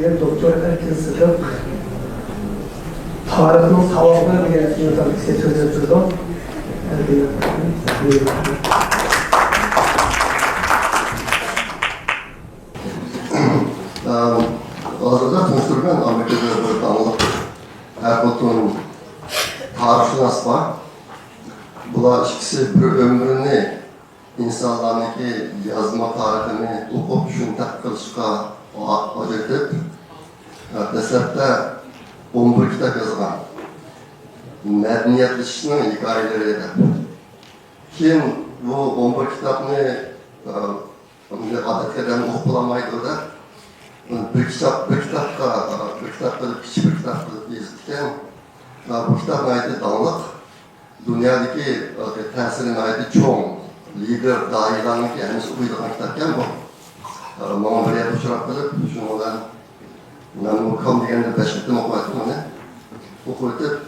Bilgiler Doktor Erkin Sıkıp tarihinin savabına bir yöntemlik söz yapıyordum. Hazırda tanıştırgan Amerika'da bir tanılık Erkut'un tarihşunas var. Bular ikisi bir ömrünü insanlarniki yazma tarihini okup şuntak kılışka acıtıp desepte 11 kitap yazgan medeniyetleşişinin hikayeleriydi. Kim bu 11 kitabını adetkeden okulamaydı da bir kitap küçük bir kitap yazdıkken bu kitap neydi dağılık dünyadaki tesirin neydi çoğun lider dahilanın kendisi uyduğun kitapken bu. Bana bir yapı çırak kılıp, şundan ben Urkam degende 5 kitap okuyattım onu. Okuyup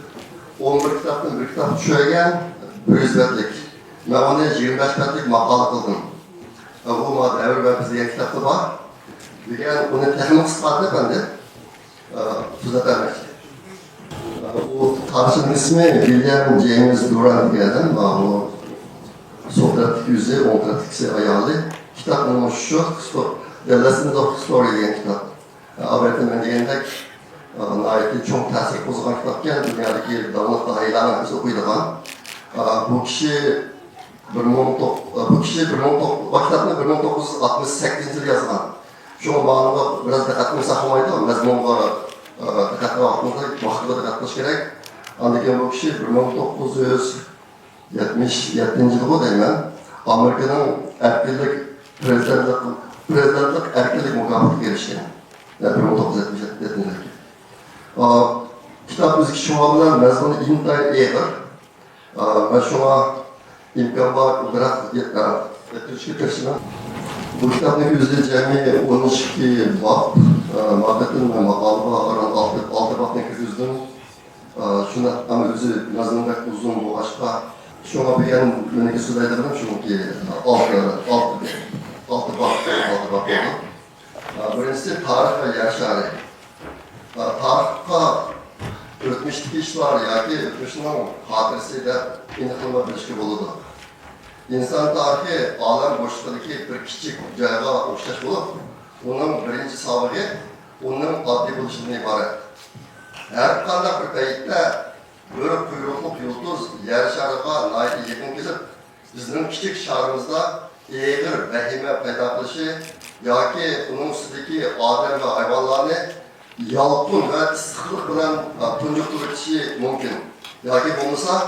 11 kitaptan bir kitap düşögen 100 betlik. Ben onu 25 betlik makale kıldım. Bu devir ve bizde kitapta var. Degan uni texnik sifatida bende tuzatamak. Bu tarixchining ismi William James Durant degan bu Sokratik yüzü, Okratikisi ayarlı. Kitapın şu, The Lessons of Story degan kitap. Amerika'nın degandek nayeti çok tasir kozgan kitapken dünyadaki davlat dahilarını biz okuyduğun. Bu kişi bu kitapni 1968 yıl yazgan. Şu bağlamda biraz dikkatimi saklamaydı, mezmunga dikkatli vakıfda dikkatliş gerek. Andaki bu kişi 1977 yılı deymen, Amerika'nın erkinlik, prezidentlik erkinlik mukafatı gelişken. Yani 1977 yılı. Kitap müzik şumalılar mezmunu intayın eğer. Ben şuna imkan var, biraz yetişki tercihine. Bu kitabın yüzde cemi 12 bab, mabettin ve makalıba aran 6 babdan yüzdün. Şuna ama yüzü nazımda uzun bu aşka. Şuna bir yan meneki sudaydı ben çünkü 6 bab oldu. Birincisi tarih ve yaşarı. Tarihka ötmüşteki işler ya ki ötmüşünün hatırısıyla inanılma bir ilişki bulundu. İnsan tarihi alem boşluğundaki bir küçük cayga okşaş bulup, onun birinci sabığı, onun adli buluşundan ibaret. Her kandak bir beyitte, böyle kuyrukluk yıldız yer şarıga layık yakın kesip, bizim küçük şarımızda eğir, vehime payda kılışı, ya ki onun üstündeki adem ve hayvanlarını yalpın ve sıklık bilen tuncuklu kişi mümkün. Ya ki bulunsa,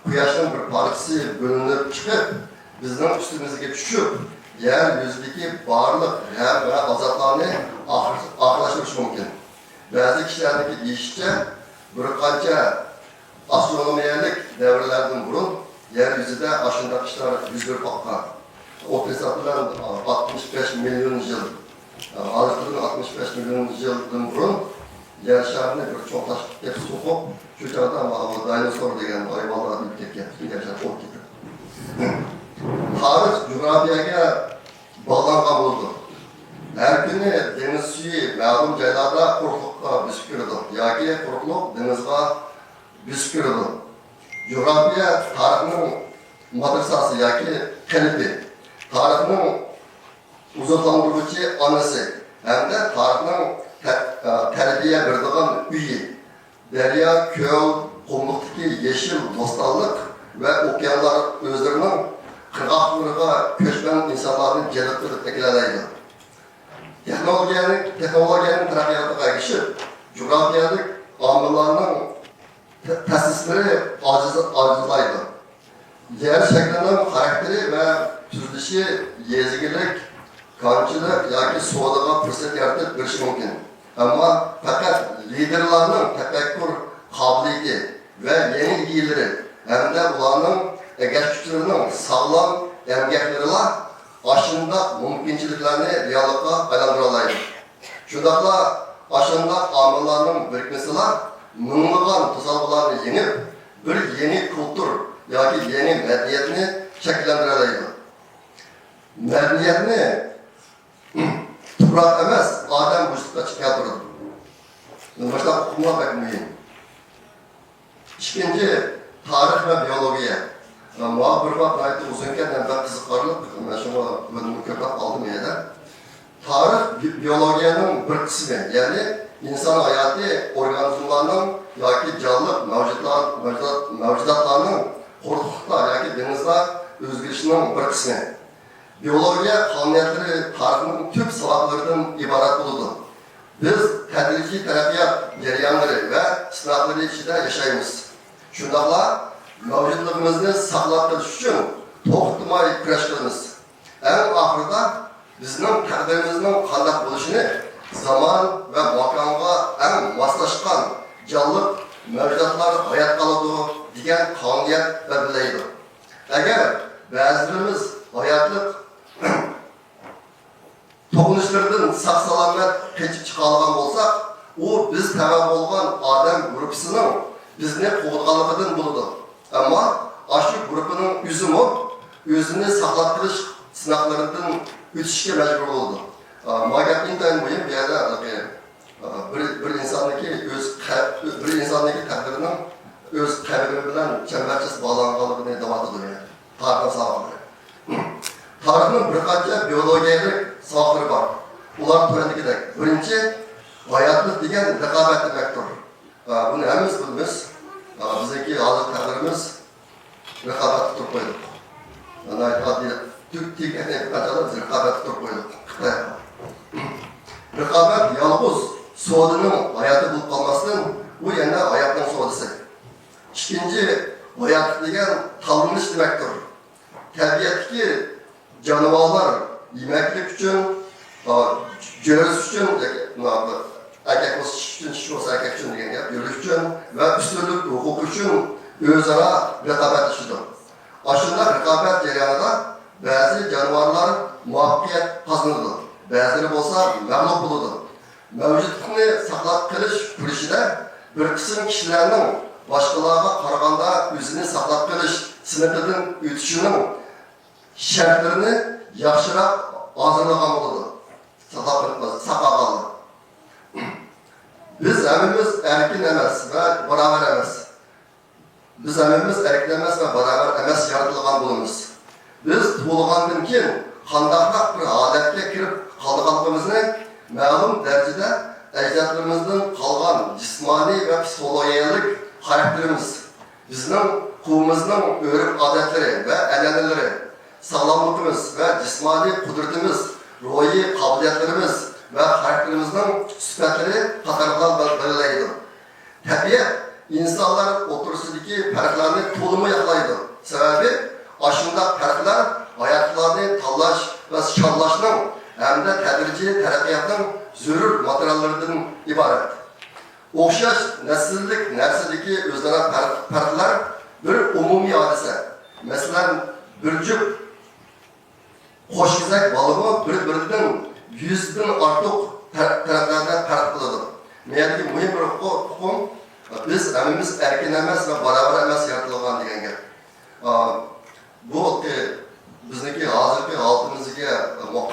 Kuyaşın bir parçası bölünüp çıkıp, bizden üstümüzdeki düşüp, yeryüzündeki varlık, hem ve azaplarını ahırlaştırmış mümkün. Bazı kişilerdeki işçe, bir kanca astronomiyalik devirlerden burun, yeryüzünde aşındaki işler yüzgür bakma. O hesaplar 65 milyon yıl, Arıklı'nın 65 milyon yıldan burun, yer şarını bir çok taşıp sokup, şu çağda ama dinozor degen hayvanlar ülkek yaptı, gerçekten ot gitti. Tarih, coğrafyaga bağlangan oldu. Her günü deniz suyu ma'lum joylarda quruqlikqa biskirdi, yoki quruqlik denizga biskirdi. Coğrafya tarixning madrasasi yoki kalbi, tarixning uzaklantiruvchi onasi, hamda tarixning terbiye berdiğin üyi, derya, köl, kumluktaki yeşil bostanlık ve okyanlar özlerinin kırgaklarına köşmen insanların celipleri tekilereydi. Teknolojiyanın terakkiyatına geçip, coğrafyalık amillerinin tesisleri acizlaydı. Yer şeklinin karakteri ve tüzülüşü yezigilik, kancılık yoki soğuduğuna fırsat yaratıp bir şey mümkün. Ama fakat liderlerinin tefekkür kabiliyeti ve yeni ilgileri hem de ulanın egeç güçlerinin sağlam emgekleriyle aşında mümkünçiliklerini reallıkla aylandıralaydı. Şundakla aşında amillerinin birikmesiyle mınlıgan tuzalgılarını yenip bir yeni kültür yoki yeni medeniyetini şekillendirelaydı. Medeniyetini toprak emas, Adem boşlukta çıkartırdı. Başta hukumlar pek mühim. İkinci, tarih ve biyologiya. Muha bir vakit ayette uzunken ben kızıkarlık, ben şuna bölümü köpek aldım yine. Tarih biyologiyanın bir kısmı, yani insan hayatı organizmlarının yoki canlı mevcudatlarının horluqda yoki denizde özgürlüğünün bir kısmı. Biyologiya kanuniyatları tarixinin tüm sabahlarından ibaret oldu. Biz tədrici terapiyyat jarayonlari ve sınavları içinde yaşayımız. Şundaqla mevcutluğumuzu saqlab qilish uchun to'xtamay kurash qilamiz. Eng oxirida bizning taqdirimizning qanday bo'lishini zaman ve makonga eng moslashgan jonli mavjudotlar hayot qoladi degan qonuniyat va bilaydi. Agar ba'zilarimiz hayotlik to'qinishlardan saq-salomat kechib chiqolgan bo'lsak, u biz sabab bo'lgan odam guruhining bizni qo'g'irganligidan bo'ladi. Ammo shu guruhining o'zini saqlab qolish sinovlaridan o'tishga majbur bo'ldi. Magapindan muhim bir yerda bir insonniki taqdirining o'z qabri bilan chambarchas bog'langanligini davom etadi. Tarix sababı. Tarixning bir qancha biyologiyalik sohilari bor. Ular turadigiday. Birinchi, hayotlik degan raqobat demakdir. Buni hammamiz bilamiz. Bizdagi hozir taqdirimiz raqobatda turib qo'ydik. Ana aytadi, Türk qanchalar biz raqobatda turib qo'ydik. Raqobat yolg'iz savdoning hayoti bo'lib qolmasdan, u yana hayotning savdosi. İkinci, hayotlik degan tanlanish demakdir. Tabiatdagi canavarlar yemeklik için, görüş için, erkek olsa için, olsa erkek için diyen gap, yürüyüş için ve üstünlük hukuk için özara rekabet işidir. Aslında rekabet jarayonida bazı canavarlar muvaffaqiyat qozonadi, bazıları olsa mag'lub bo'ladi. Mavjudlikni saqlab qolish kurashida bir qism kishilarning boshqalarga qaraganda o'zini saqlab qolish siniqidan o'tishining şartlarını yaxshiroq hozirlagan bo'ladi. Saqlab Biz hammamiz erkin emas ve baravar emas. Biz hammamiz erkin emas ve baravar emas yaratilgan bo'lamiz. Biz tug'ilgandan keyin qandaqroq bir holatga kirib qolganligimizni ma'lum darajada ajdodlarimizdan qolgan jismoniy va psixologiyalik xarakterimiz, bizning quvimizning o'rib odatlari va an'analari, sağlamlığımız ve cismani kudretimiz, ruhi kabiliyetlerimiz ve karakterimizin süpetleri katarlıklar belirleydi. Tabiat, insanlar oturusundaki farklarını tolumu yakalaydı. Sebebi, aşında farklar hayatlarını tallaş ve şallaşının hem de tedrici terakkiyatın zürür materyallerinden ibaret. Okşaş nesillik nersedeki özlenen farklar bir umumi hadise. Mesela bir cüp qo'shgizak balığı bir-biridan 100dan ortiq taraflardan farq qiladi. Meniki muhim bir huquq, biz hammamiz erkin emas va barobar emas yaratilgan degan gap. Bu bizniki hozirgi holatımizga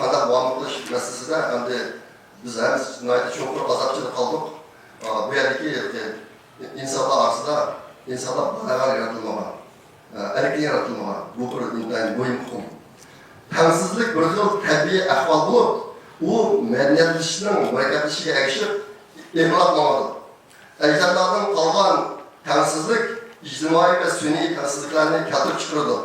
qanday muomala qilish masalasida endi biz hammamiz nihoyatda cho'nqur azobchilik qildik. Bu yerdagi insonlar orasida insonlar barobar yaratilmagan, erkin yaratilmagan. Bu bir muhim huquq. Tengsizlik bir xil tabiiy ahvol bo'lib, u madaniyatlashishning murakkablashishiga erishib, e'lonlanadi. Ajdodlardan qolgan tengsizlik ijtimoiy va sun'iy tengsizliklarni keltirib chiqaradi.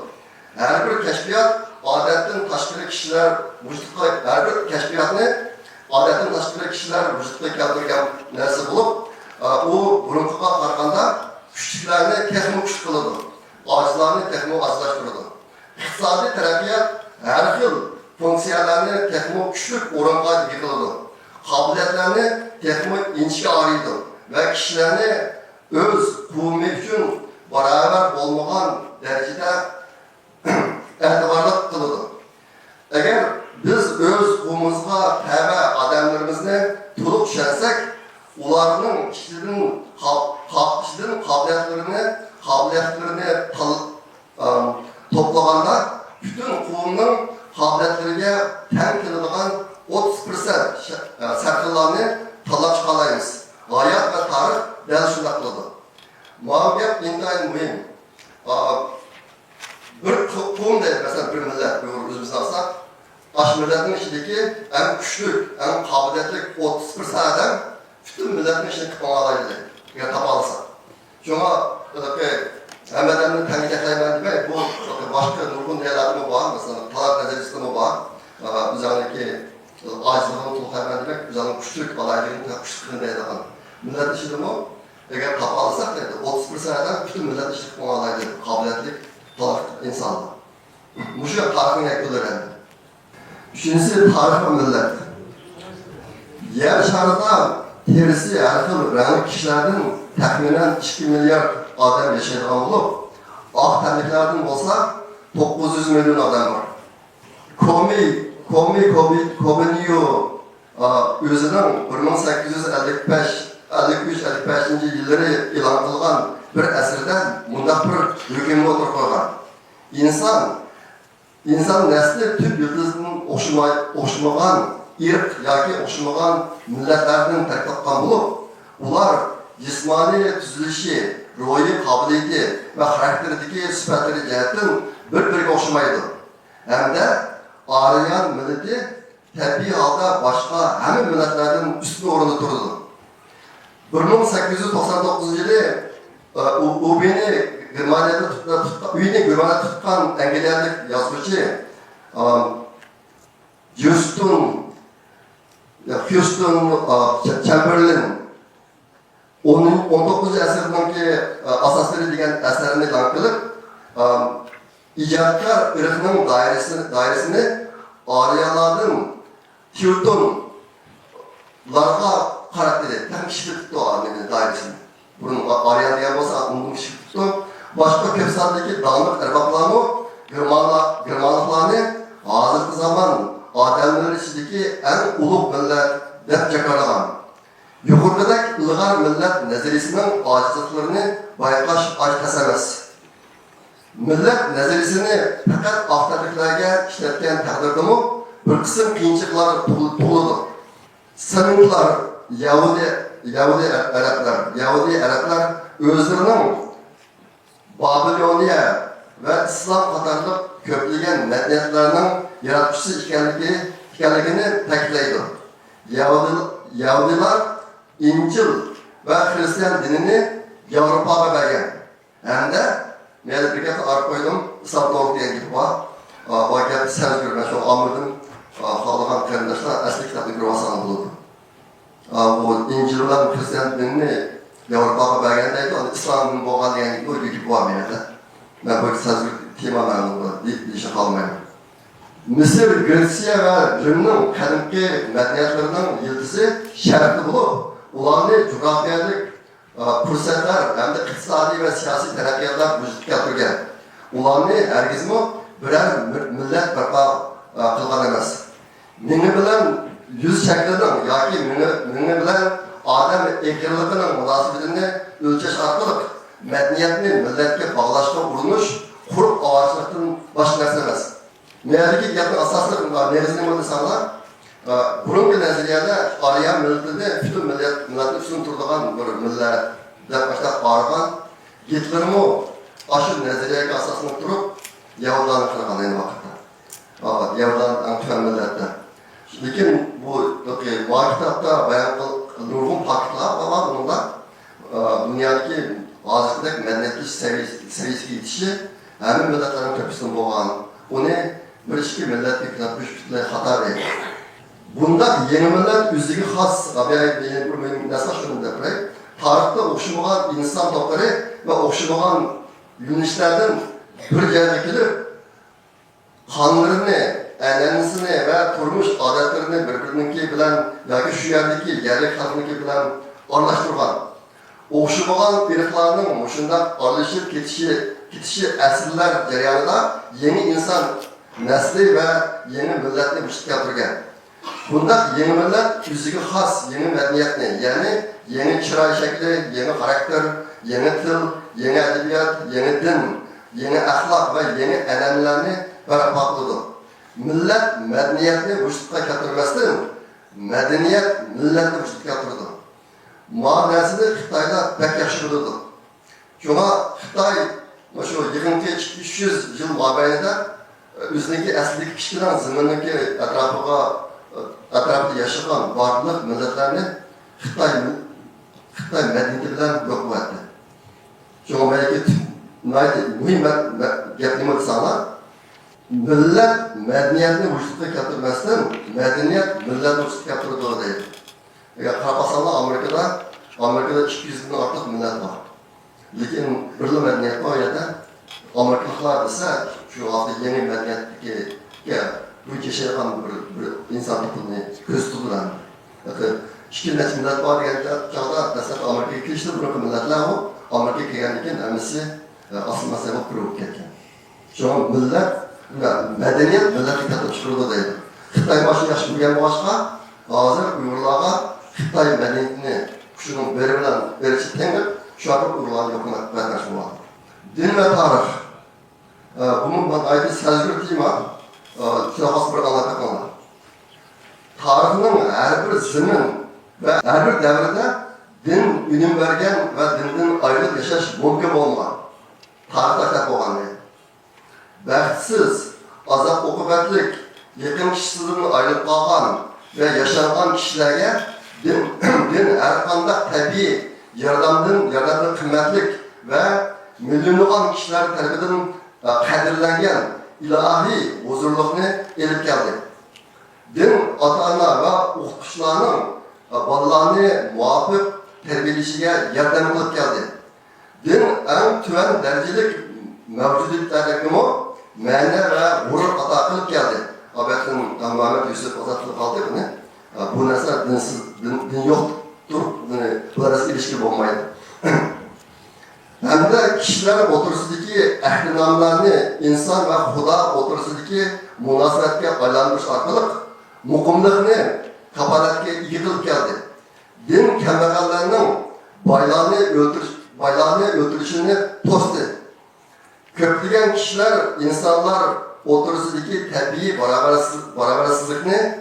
Har bir kashfiyot odatdan tashqari kishilar vujudga, har bir kashfiyotni odatdan tashqari kishilar vujudga keltirgan narsa bo'lib, u burunqiga qaraganda kuchliklarni texnik kuch qiladi, ojizlarni texnik ojizlashtiradi. Iqtisodiy taraqqiyot her xil funksiyalarni texnik kuchlik o'ringa yig'iladi. Qobiliyatlarni texnik inchga araydi ve kishilarni o'z quvmi uchun barobar bo'lmagan darajada e'tiborli qiladi. Agar biz o'z quvimizga tava odamlarimizni to'liq tushunsak, ularning kishining qobiliyatlarini toplaganda bütün quvumning qobiliyatlariga teng keladigan 30% sarflarni tanlab chiqalaymiz. hayat ve tarih dal shunday qiladi. Bu gap intayin muhim. Bir qavm deydi, masalan bir millat, o'zimizni olsak, ash millatning ichidagi eng kuchli, eng qobiliyatli 31 adam butun millatning ishini qilib oladi. Agar topa olsa. Shunga hammalarni ta'minlayman demay, bu boshqa nurg'un deyarli bor, masalan, talab darajasida bor. Bizlarniki ojizligini to'xtayman demak, bizlarning kuchli olayligini kuchli deydigan. Millat ishidami, agar topa olsak deydi, 31 adam butun millat ishini qilib oladi, qobiliyatli insanlar. Bu şu tarixin yakınları. Üçüncüsü tarih ve millet. Yer şarında terisi her xil renkli kişilerden tahminen 2 milyar adam yaşaydigan olup, ak tenliklerden olsa 900 milyon adam var. Kominio özünün 1855-53-55 yılları ilan kılgan bir əsrdən bundaq bir hükümlü oturup koygan. İnsan nesli tüm yıldızının oşmagan, irq yoki oşmagan milletlerden tarqatqan bulup, ular jismani tuzilishi, ruhiy qobiliyati ve xarakterdagi sifatları jihatdan bir-biriga oşmaydı. Hem de Aryan milleti tabiiy holda boshqa hamma millatlardan ustun o'rinda turdi. 1899 yılı Ubini Germaniyada tutkan Angliyalik yazgıcı Houston Chamberlain 19. asırdaki asasları degan eserini e'lon qilib, ijodkor irqning doirasini Aryalardan Teutonlarga qarab dedi. Tam kişilik tuttu o dairesini. Bunun Aryan diyen olsa bunun kişilik tuttu. Başka köpsaldaki dağınık erbaplarını, Germanlıklarını hazırki zaman adamların içindeki en uluk millet dep çakarlagan. Yukarıdaki ılgar millet nezerisinin acizliklerini baykaş açtas emas. Millet nezerisini fakat aktarlıklarga işletken takdirde mi bir kısım kıyınçıklar tuğludur. Sınıflar Yahudi Araplar özlerinin Babiloniya ve İslam katarlık köplegen medeniyetlerinin yaratıcısı ikenligini ta'kidlaydi. Yahudilar İncil ve Hristiyan dinini Avrupa'ya bergen. Hem de ben bir kez arka koydum, İslam doğru diyen gibi var. O gel sen görme şu amırdım, halıgan kardeşler asli kitabını görmesen bulurdu. Bu İncil'den Hristiyan dinini Avrupa'ya bergendeydi, İslam'ın boğan diyen gibi uydu gibi var benim de. Ben böyle sözlü tema memnunum, dişe kalmayayım. Mısır, Gretsiya ve Rim'nin kadimki medeniyetlerinin yıldızı şerefli bulup, ularni coğrafiyalik fırsatlar hem de iqtisadi ve siyasi terakkiyatlar vücudga keltirgan. Ularni hergizmi birer millet barpo qilgan emas. Meni bilan yuz shaklining yoki meni bilan odam ekirligining munosabatini o'lchash orqali madaniyatni millatga bog'lashga urinish quruq ovochlikdan boshqa narsa emas. Me'yorga gapni asosli negizini bo'lsalar, burungi nazariyada Aryan millatida butun millatni ustun turadigan bir millat deb boshlab qaragan Hitlermi ashu nazariyaga asoslanib turib Yahudilarni qilgan ayni vaqtda. Yahudilarning tuan millatda. Lekin bu kitobda bayon nurg'un faktlar var bunda. Dunyodagi hozirgi madaniyat seviyasiga yetishi hamma millatlarning ko'pisidan bo'lgan. Uni bir ikki millatga kuzatish butunlay xato edi. Bunda yeni millet o'ziga xos tarixda o'xshamagan inson to'plari va o'xshamagan yo'nalishlardan bir joyga kelib, qonlarini, an'anasini va turmush odatlarini bir-biriniki bilan yoki shu yerdagi yerlik xalqniki bilan aralashtirgan. O'xshamagan irqlarning shunday aralashib ketishi asrlar jarayonida yeni inson nesli ve yeni milletni vücutga keltirgan. Bunda yeni millet o'ziga xos yeni madaniyatni, yani yeni chiroy shakli, yeni xarakter, yeni til, yeni adabiyot, yeni din, yeni axloq va yeni an'analarni barpo qildi. Millat madaniyatni vücutga keltirmasdan, madaniyat millatni vücutga keltirdi. ma'nosini Xitoylar pek yaxshi biladi. Shunga Xitoy shu yig'inga 200 yil mobaynida o'zining asli kishilar zaminning atrofida yashagan barliq millatlarni Xitoy madaniyati bilan yo'qotdi. Shunga belki muhim gap nima desalar, millat madaniyatni vujudga keltirmasdan madaniyat millatni vujudga keltiradi deydi. Eğer qaraqasanlar Amerikada 200 bin ortiq millat var. Lekin birli madaniyat var yerda Amerikalılar desa shu hozir yangi madaniyatga bu yashayotgan bir inson tipini ko'z tutdilar. Ikki millat bor degan chog'da dastlab Amerikaga kelishdi, bunaqa millatlar u Amerikaga kelgandan keyin hammasi asl masala bo'lib ketgan. Shu millat madaniyat millatga keltirib chiqaradi deydi. Xitoy boshqa yaxshi bo'lgan boshqa hozir Uyg'urlarga Xitoy madaniyatini şunun beri bilan berishi tengib, shu Uyg'urlarga hukumat qatnash bo'ladi. Din va tarix. Bunu ben ayrı sözgür tema, şahıs bir anlataqanlar. Tarixning her bir zaman ve her bir devrede din ünüm vergen ve dinden ayrılıp yaşaş mümkün olmagan. Tarixda şart bo'lgan. Baxtsiz, azap okubatlik, yakın kişilerden ayrılıp kalgan ve yaşanan kişilerge din her qanday tabiiy yaradan kıymetlik ve milyonlagan kişiler tarafından qadirlangan ilahi huzurluqni elib keldi. Din ota-ona va o'qituvchilarning bolalarni muvofiq tarbiyalashiga yordam qilib keldi. Din eng tuvan darajalik mavjudiyatlarga ma'na va g'urur ato qilib keldi. Albatta Muhammad Yusuf ozodlik qildi buni. Bu narsa din yo'qdir, bular arasida ilişki bo'lmaydi. Hem de kişiler oturusundaki ehlinamlarını insan ve Xudo oturusundaki münasebetke aylanmış arkalık mukumluğunu kapalatke yıkılıp geldi. Din kembegallarının baylarını öldürüşünü tostu. Köplügen kişiler insanlar oturusundaki tabii barabarsızlıkını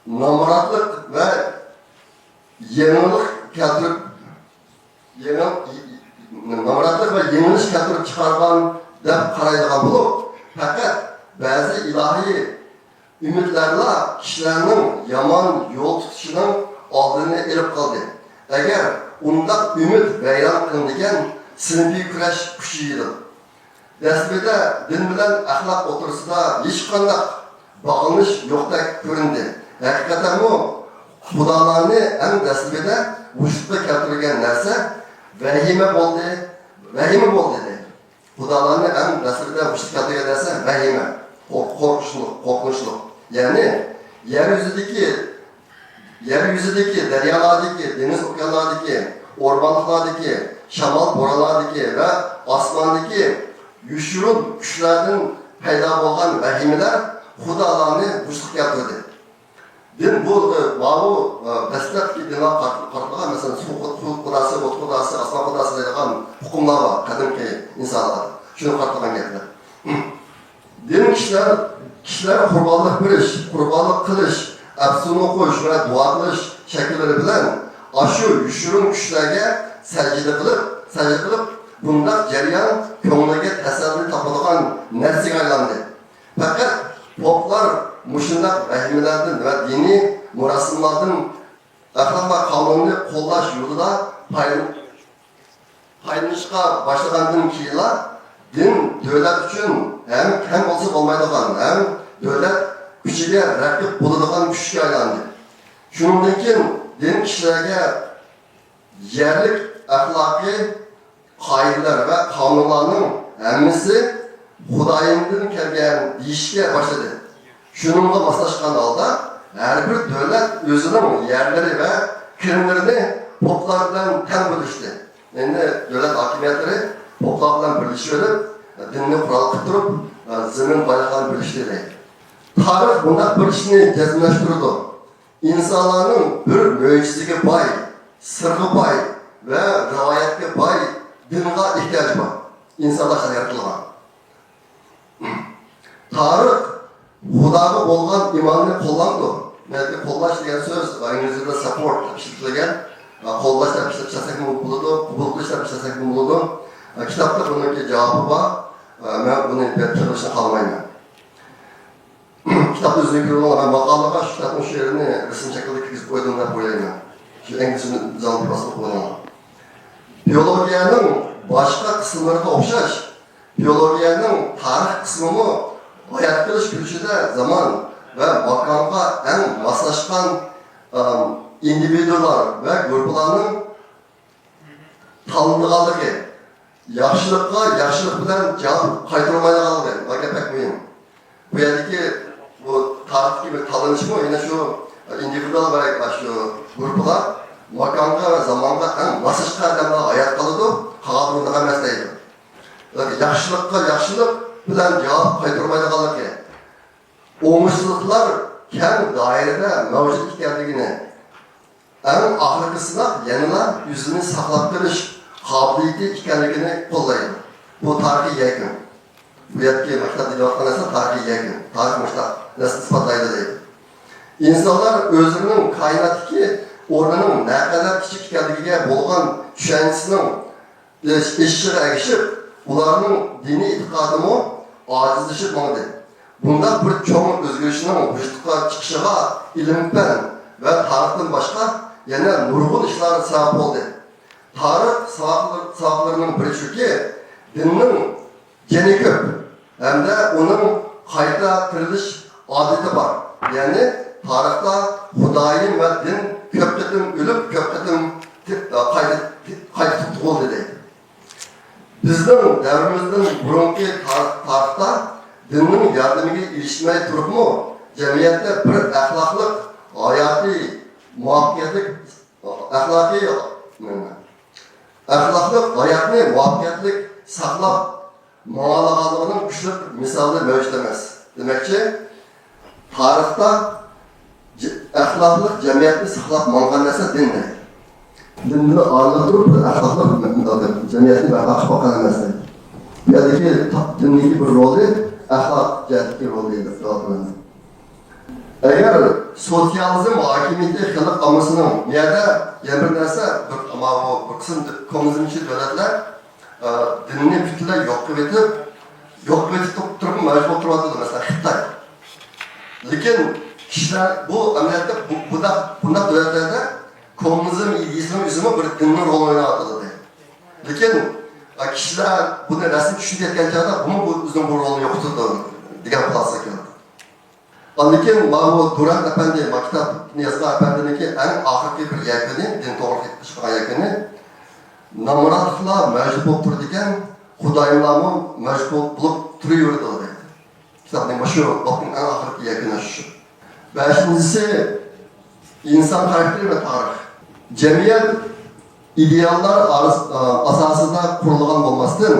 namuratlık ve yenilik keltirip namuratlık ve yeniliş keltirip çıkargan deb qaraydigan bo'lib, faqat ba'zi ilahi ümitlerle kişilerinin yaman yol tutuşunun oldini elib qoldi. Eğer unda ümit bayram qilingan sinfiy kurash kuchaydi. Dasbida din bilan axloq o'tirisida hech qanday bog'lanish yo'qdek ko'rindi. Haqiqatan bu xudolarni eng dasbida vujudga keltirgan narsa vahime bo'ldi deydi. Xudolarni eng dasbida vujudga keltirgan narsa vahime, qo'rqinchli. Ya'ni yer yüzündeki daryolardagi, deniz okeanlardagi, o'rmonliklardagi, shamol bo'ronlardagi ve osmondagi yushurun kuchlardan paydo bo'lgan vahimelar xudolarni vujudga keltirdi. Din bu dastlabki dinlar qartlagan mesela suv xudasi, o't xudasi, aslan xudasi deydigan hukmlar var qadimki insonlar. Shuni qartlagan gaplar. Din kişiler qurbonlik berish, qurbonlik qilish, afsun o'qish va duo qilish shakllari bilan ashu yushurun kuchlarga sajda qilib bunday jarayon ko'ngliga tasalli topadigan narsaga aylandi. Faqat poplar mushundaq vahimelardan ve dini murasimlardan axloq va qonunni qo'llash yo'lida paylanishga boshlagandan keyin din davlat uchun hem kam bo'lsa bo'lmaydigan, hem davlat kuchiga raqib bo'ladigan kuchga aylandi. Shundan keyin din kishilarga yerlik axloqiy qoidalar va qonunlarning hammasi Xudoyimdan kelgan deyishga boshladi. Shuningga moslashgan holda har bir davlat o'zining yerlari va kirimlarini poplar bilan teng bo'lishdi. Endi davlat hokimiyatlari poplar bilan birlashib dinni qurol qilib turib, zamin boyliqlarini birlashtirdi. Tarix bunday bir ishni jazmlashtirdi. İnsanlarning bir mo'jizaga boy, sirga boy ve rivoyatga boy dinga ehtiyoj bor. İnsanlar yaratılgan. Tarix Xudoga bo'lgan iymonni qo'llanadi. Belki qo'llash degan so'z İngilizcada support ishlatilgan. qo'llash deb ishlasak bo'ladi, qabul qilish deb ishlasak bo'ladi. Kitobda bunga javobi bor. Men buni keltirishni xohlamayman. Kitobda o'zini ko'rgan maqolaga shu kitobning shu yerini rasm shaklida kirgizib qo'ydim deb o'ylayman. Shu inglizcha zalga bosib qo'yaman. Biologiyaning boshqa qismlariga o'xshash, biologiyaning tarix qismimi hayot qilish kuchida zaman va makonga eng moslashgan individular va guruhlarning tanlanganligi, yaxshilikqa yaxshilik bilan javob qaytarmaydiganligi gapak muhim. Bu yerdagi bu tarixga bir tanlanishmi, yana shu individual va shu guruhlar makonga va zamonga eng moslashgan odamlar hayot qiladi, qolganlar emas deydi. Yaxshilikqa yaxshilik bilan javob qaytarmaydiganligi, o'ngishliklar keng doirada mavjud ekanligini, eng oxirgisida yanada yuzini saqlab qolish qobiliyati ekanligini qo'llaydi. Bu tarixiy yakun. Bu yerga maktab deyotganlar tarixiy yakun. Tarix mushtaq nasl isbotlaydi deydi. İnsanlar o'zining koinotdagi o'rnining naqadar kichik ekanligiga bo'lgan tushanchisinin eshigiga ergishib, ularning diniy e'tiqodimi ojizlashib bo'ldi. Bunda bir cho'ng o'zgarishning vujudga chiqishiga ilm-fan va tarixdan boshqa yana nurg'un ishlar sabab bo'ldi. Tarix sabablarining biri shuki, dinning jeni ko'p hamda uning qayta tirilish odati bor. Ya'ni tarixda Xudoyim va din ko'p qatim o'lib, ko'p qatim qayta tug'ildi deydi. Bizning davrimizdan burungi tarixda dinning yordamiga erishmay turibmi, jamiyatda bir axloqlik, hayotiy, muvaffaqiyatli axloqlik hayotni muvaffaqiyatli saqlab muolajalarning kuchli misoli mavjud emas. Demakchi, tarixda axloqlik jamiyatni saqlab qolgan narsa dindir. Dinni aralashtirib axloqlik jamiyatni barqaror qilgan emas. Bu yerdagi dinning bir roli axloq jihatdagi rol deydi. Agar sotsializm hokimiyati xalq omasining miyada yana bir narsa bir qism kommunizmchi davlatlar dinni butunlay yo'q qilib turib majbur turadi, masalan Xitoy. Lekin kishilar bu amaliyotda bunda davlatlarda kommunizm ideologiyasini o'zimi bir dinning rolini o'ynayotdi. Lekin kishilar buni rasmiy tushunayotgan chog'da buni o'zining bu rolini yo'qotdi degan xulosa keldi. Lekin bu Durand Efendi maktab Niyazg'a Efendi'ninki en oxirgi bir yakuni, din to'g'ri chiqqan yakuni, namoratlar mavjud bo'lib turdi ekan, Xudoyimlarmi mavjud bo'lib turaverdi deydi. Kitobning shu vaqtning en oxirgi yakuni shu. 5-si inson xarakteri va tarix. Jamiyat ideallar asosida qurilgan bo'lmasdan,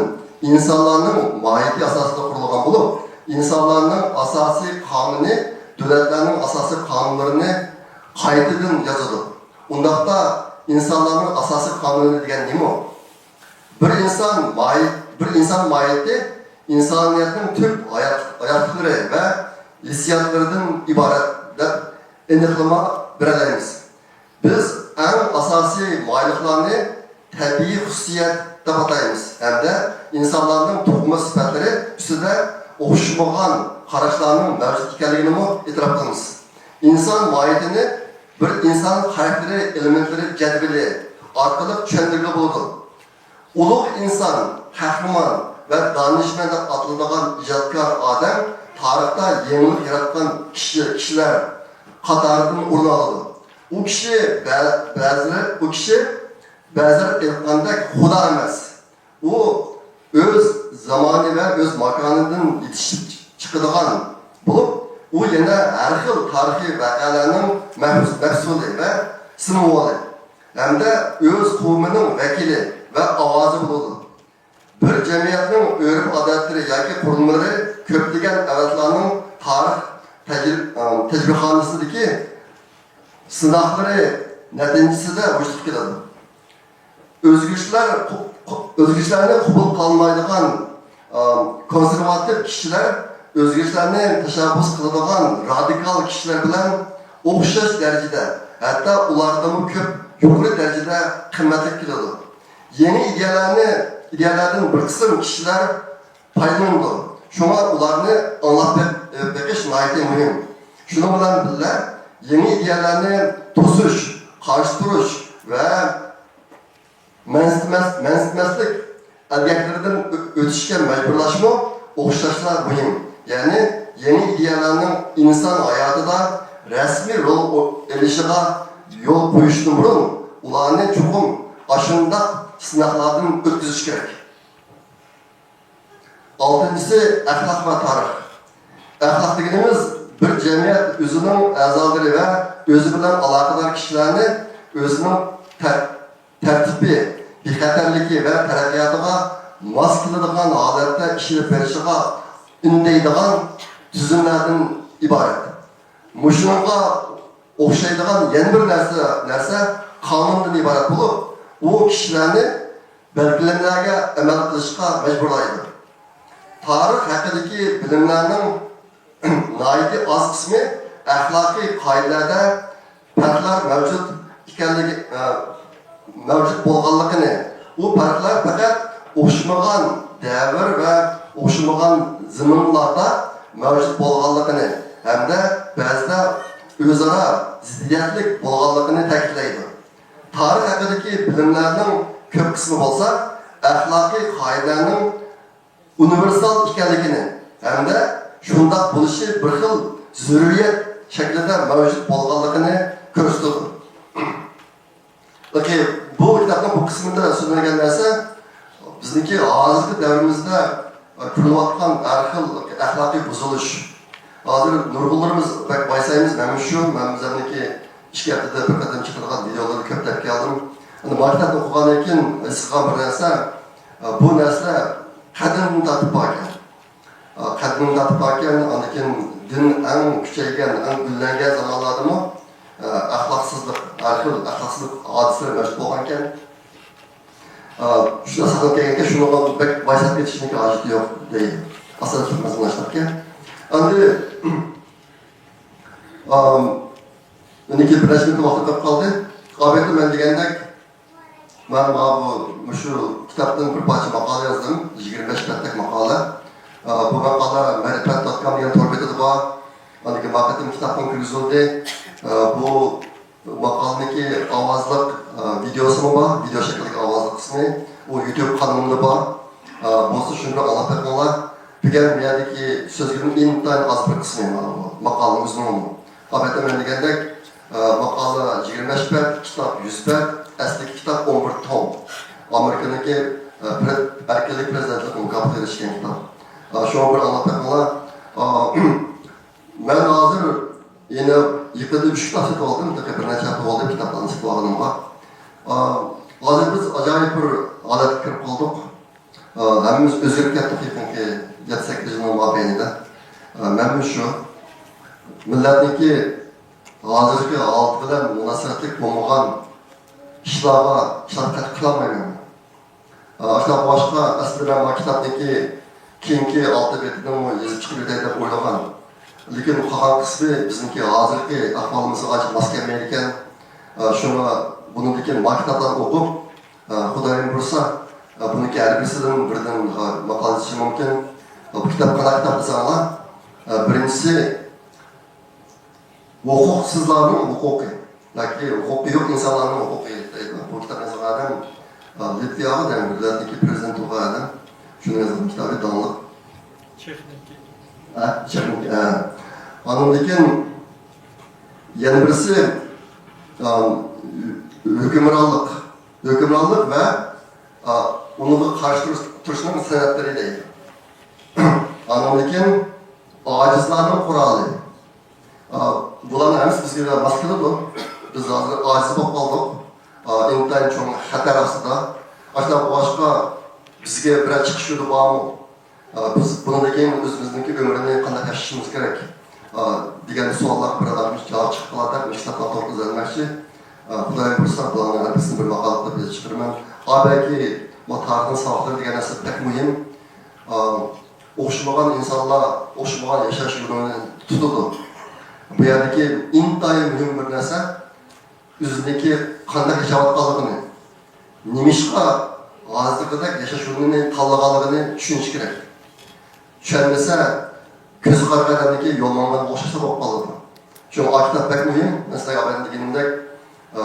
insonlarning mohiyati asosida qurilgan bo'lib, insanlarning asosiy qonuni, davlatlarning asosiy qonunlarini qaytadan yozadi. Undaqda insanlarning asosiy qonuni degan nima? Bir inson mohiyati insoniyatning tub hayotlari va hissiyotlaridan iborat deb aniqlama beramiz. Biz eng asosiy mohiyatlarni tabiiy xususiyat deb ataymiz. Hamda insonlarning tug'ma sifatlari ustida o'xshamagan qarashlarning mavjud ekanligini e'tirof qilamiz. Inson mohiyatini bir inson xarakteri elementlari jadvali orqali tushuntirga bo'ladi. Ulug' inson, qahramon va donishmand deb ataladigan ijodkor odam tarixda yangilik yaratgan kishilar qatoridan o'rin oladi. U kishi ba'zilar aytgandek Xudo emas. U o'z zamoni va o'z makonidan yetishib chiqadigan bo'lib, u yana har xil tarixiy voqealarning mahsuli va simboli hamda o'z qavmining vakili va ovozi bo'ladi. Bir jamiyatning urf-odatlari yoki qurilmalari ko'plagan avlodlarning tarix tajribaxonasidagi sinoqlari natijasida vujudga keladi. O'zgarishlarni qabul qilmaydigan konservativ kishilar o'zgarishlarni tashabbus qiladigan radikal kishilar bilan o'xshash darajada, hatto ulardan ko'p yuqori darajada qimmatli keladi. Yeni ideyalardan bir qism kishilar foydalanadi. Shunga ularni anglab beqish nihoyatda muhim. Shuning bilan birga yeni ideyalarni to'sish, qarshi turish va mansitmaslik algaklaridan o'tishga majburlashmi o'xshashlar muhim. Ya'ni yeni ideyalarning inson hayotida rasmiy rol olishiga yo'l qo'yishdan burun ularni chuqur ashundaq sinoqlardan o'tkazish kerak. Altıncısı ahlak ve tarix. Ahlak deganimiz bir jamiyat o'zining a'zolari va o'zi bilan aloqador kishilarni o'zining tartibi, bexatarligi va taraqqiyotiga mos keladigan holatda ishlab berishiga undaydigan tuzumlardan iborat. Mushunga o'xshaydigan yana bir narsa qonundan iborat bo'lib, u kishilarni belgilanmalarga amal qilishga majburlaydi. Tarix haqidagi bilimlarning nihoyatda oz qismi axloqiy qoidalarda farqlar mavjud bo'lganligini, u farqlar faqat o'xshamagan davr va o'xshamagan zamonlarda mavjud bo'lganligini hamda ba'zida o'zaro ziddiyatlik bo'lganligini ta'kidlaydi. Tarix haqidagi bilimlarning ko'p qismi bo'lsa, axloqiy qoidalarning universal ekanligini hamda shundoq bo'lishi bir xil zurriyat shaklida mavjud bo'lganligini ko'rsatadi. Bu kitobning bu qismida so'zlangan narsa bizniki hozirgi davrimizda ko'rilayotgan har xil axloqiy buzilish. Hozir nurg'unlarimiz baysaymiz mana shu mamzamniki ishga haftada bir qadam chiqadigan videolarni ko'p topib keldim. Maktabda o'qigandan keyin siqgan bir narsa, bu narsa qadimdan tatib borgan. Qadimdan tatib borgan, undan keyin din eng kuchaygan, eng gullangan zamonlardami axloqsizlik, har xil axloqsizlik hodisalar mavjud bo'lgan ekan. Shuna saqlab kelganka, shunga baysab ketishning hojati yo'q deydi. Asosiy mazmunlashtirib endi uniki bir rasmiy vaqt qolib qoldi. Albatta men degandek men shu kitobdan bir parcha maqola yozdim, 25 betlik maqola. Bu maqola ma'rifat.com degan tor betida bor. Maniki vaqtim kitobdan kirgizildi. Bu maqolniki ovozliq videosi bor, video shaklidagi ovozli qismi. U YouTube kanalımda bor. Bo'lsa shuni olib qo'yinglar. Degan miyadagi so'zlarning intayin az bir qismi maqolaning uzunligi. Albatta men degandek maqola 25 bet, kitap 100 bet, asli kitap 11 tom. Amerikadagi erkinlik prezidentlik mukofoti erishgan kitap. Shuni bir olib qo'yinglar. Men hozir yana yaqinda 3 kitap sotib oldim, bir necha hafta bo'ldi kitoblarni sotib olganimga. Hozir biz ajoyib bir holatga kirib qoldik. Hammamiz o'zgarib ketdik yaqinki 7-8 yil mobaynida. Mana shu millatniki hozirgi holat bilan munosabatli bo'lmagan ishlarga shafqat qilmayman. Ashna boshqa aslida men kitobniki keyingi 6 betini yozib chiqarib deb o'ylagan. Lekin qolgan qismi bizniki hozirgi ahvolimizga mos kelmaydi ekan. Shuni buniki maktabdan o'qib, Xudoyim bo'lsa, buniki arbisidan birdan maqola chiqishi mumkin. Bu kitap qanaqa kitap desanglar, birinchisi huquqsizlarning huquqi, yoki huquqi yo'q insonlarning huquqi deydi. Bu kitap yozgan Litviyaga da millatniki prezident bo'lgan. Shuni yozgan kitobi donliq. Chexniki. Ondan keyin yana birisi hukmronlik va unga qarshi turishning san'atlari deydi. Ondan keyin ojizlarning quroli. Bularni hammasi bizga mos keladi. Biz hozir ojiz bo'lib qoldik. Intayin cho'ng xatar ostida. Ashna boshqa bizga bir chiqish yo'li bormi? Biz bundan keyin o'zimizniki umrini qanday yashashimiz kerak degan savollar bir odamga javob chiqib qoladi. Kitobga to'g'ri izlanmoqchi. Xudoyim bo'lsa, bularni bizni bir maqola qilib chiqaraman. Balki bu tarixning sog'ligi degan narsa pek muhim. O'xshamagan insonlar o'xshamagan yashash yo'lini tutadi. Bu yerdagi intayin muhim bir narsa o'ziniki qanday yashayotganligini, nimishqa hozirgidek yashashini tanlaganligini tushunish kerak. Tushunmasa, ko'zi qaragandagi yo'llanmaga o'xshasa bo'lib qoladi. Shuning kitap bek muhim. Masalan, ben deganimdek,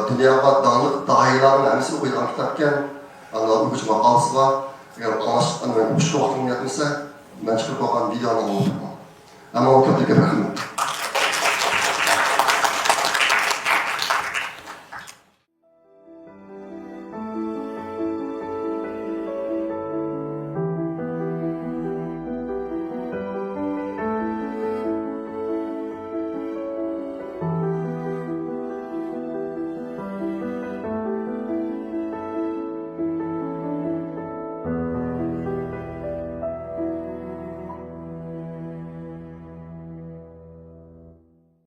dunyoga danglik doiralarning hammasi o'qigan kitob ekan. Ana o'qish maqolasi bor. Agar o'qishga vaqtim yetmasa, men chiqib qolgan videoni olaman. Ammo ko'pga rahmat.